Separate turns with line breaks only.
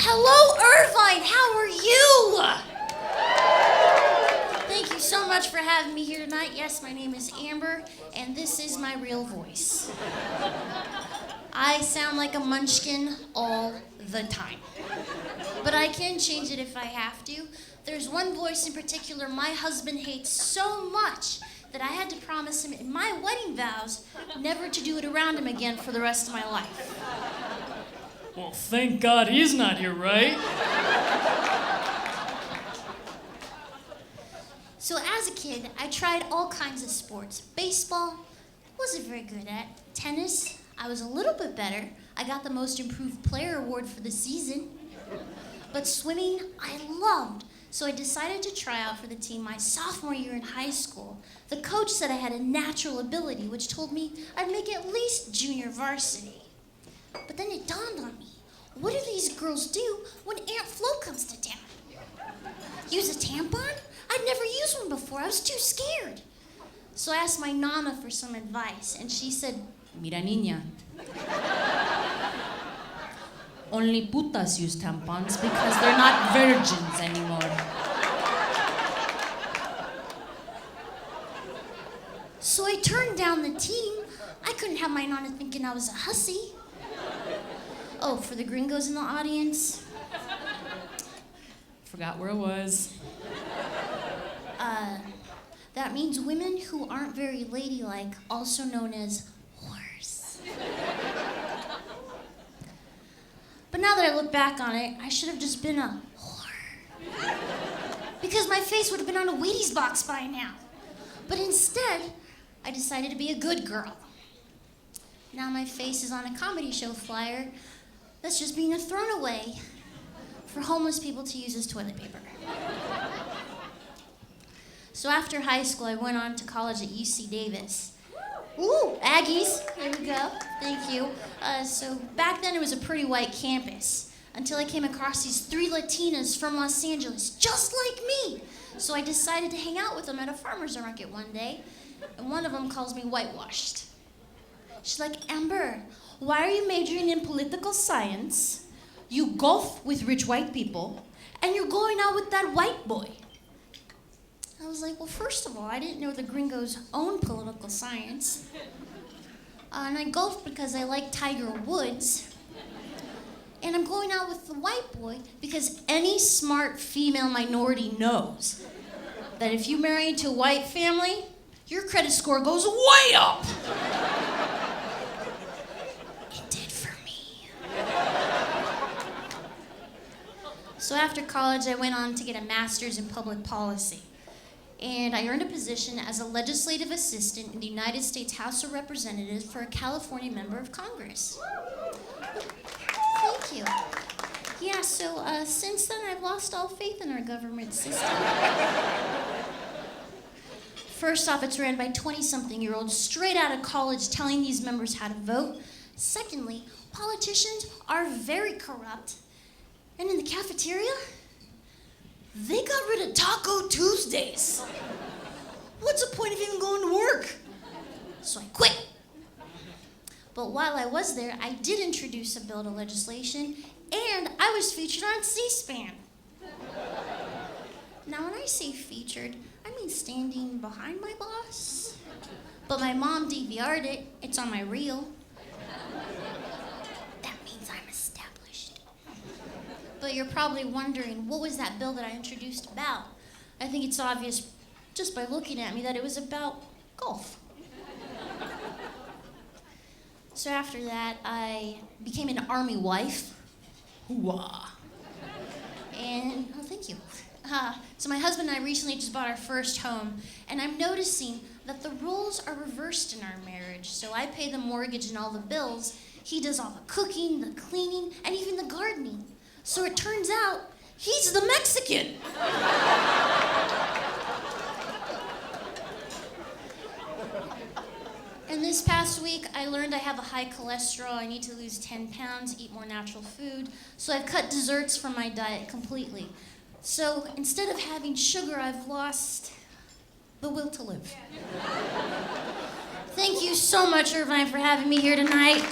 Hello, Irvine. How are you? Thank you so much for having me here tonight. Yes, my name is Amber, and this is my real voice. I sound like a munchkin all the time, but I can change it if I have to. There's one voice in particular my husband hates so much that I had to promise him in my wedding vows never to do it around him again for the rest of my life.
Well, thank God he's not here, right?
So as a kid, I tried all kinds of sports. Baseball, wasn't very good at. Tennis, I was a little bit better. I got the most improved player award for the season. But swimming, I loved. So I decided to try out for the team my sophomore year in high school. The coach said I had a natural ability, which told me I'd make at least junior varsity. But then it dawned on me, what do these girls do when Aunt Flo comes to town? Use a tampon? I'd never used one before. I was too scared. So I asked my nana for some advice, and she said,
Mira, niña. Only putas use tampons because they're not virgins anymore.
So I turned down the team. I couldn't have my nana thinking I was a hussy. Oh, for the gringos in the audience.
Forgot where it was.
That means women who aren't very ladylike, also known as whores. But now that I look back on it, I should have just been a whore. Because my face would have been on a Wheaties box by now. But instead, I decided to be a good girl. Now my face is on a comedy show flyer that's just being thrown away for homeless people to use as toilet paper. So after high school, I went on to college at UC Davis. Ooh, Aggies, there we go, thank you. So back then it was a pretty white campus until I came across these 3 Latinas from Los Angeles, just like me. So I decided to hang out with them at a farmer's market one day, and one of them calls me whitewashed. She's like, Amber, why are you majoring in political science? You golf with rich white people, and you're going out with that white boy. I was like, well, first of all, I didn't know the gringos own political science. And I golf because I like Tiger Woods. And I'm going out with the white boy because any smart female minority knows that if you marry into a white family, your credit score goes way up. It did for me. So after college, I went on to get a master's in public policy. And I earned a position as a legislative assistant in the United States House of Representatives for a California member of Congress. Thank you. Yeah, so since then I've lost all faith in our government system. First off, it's ran by 20-something-year-olds straight out of college telling these members how to vote. Secondly, politicians are very corrupt. And in the cafeteria, they got rid of Taco Tuesdays. What's the point of even going to work? So I quit. But while I was there, I did introduce a bill to legislation, and I was featured on C-SPAN. Now, when I say featured, I mean standing behind my boss. But my mom DVR'd it. It's on my reel. That means I'm established. But you're probably wondering, what was that bill that I introduced about? I think it's obvious just by looking at me that it was about golf. So after that, I became an army wife. Hoo-ah. And, oh, thank you. So my husband and I recently just bought our first home, and I'm noticing that the roles are reversed in our marriage. So I pay the mortgage and all the bills. He does all the cooking, the cleaning, and even the gardening. So it turns out he's the Mexican. And this past week, I learned I have a high cholesterol. I need to lose 10 pounds, eat more natural food. So I've cut desserts from my diet completely. So instead of having sugar, I've lost the will to live. Thank you so much, Irvine, for having me here tonight.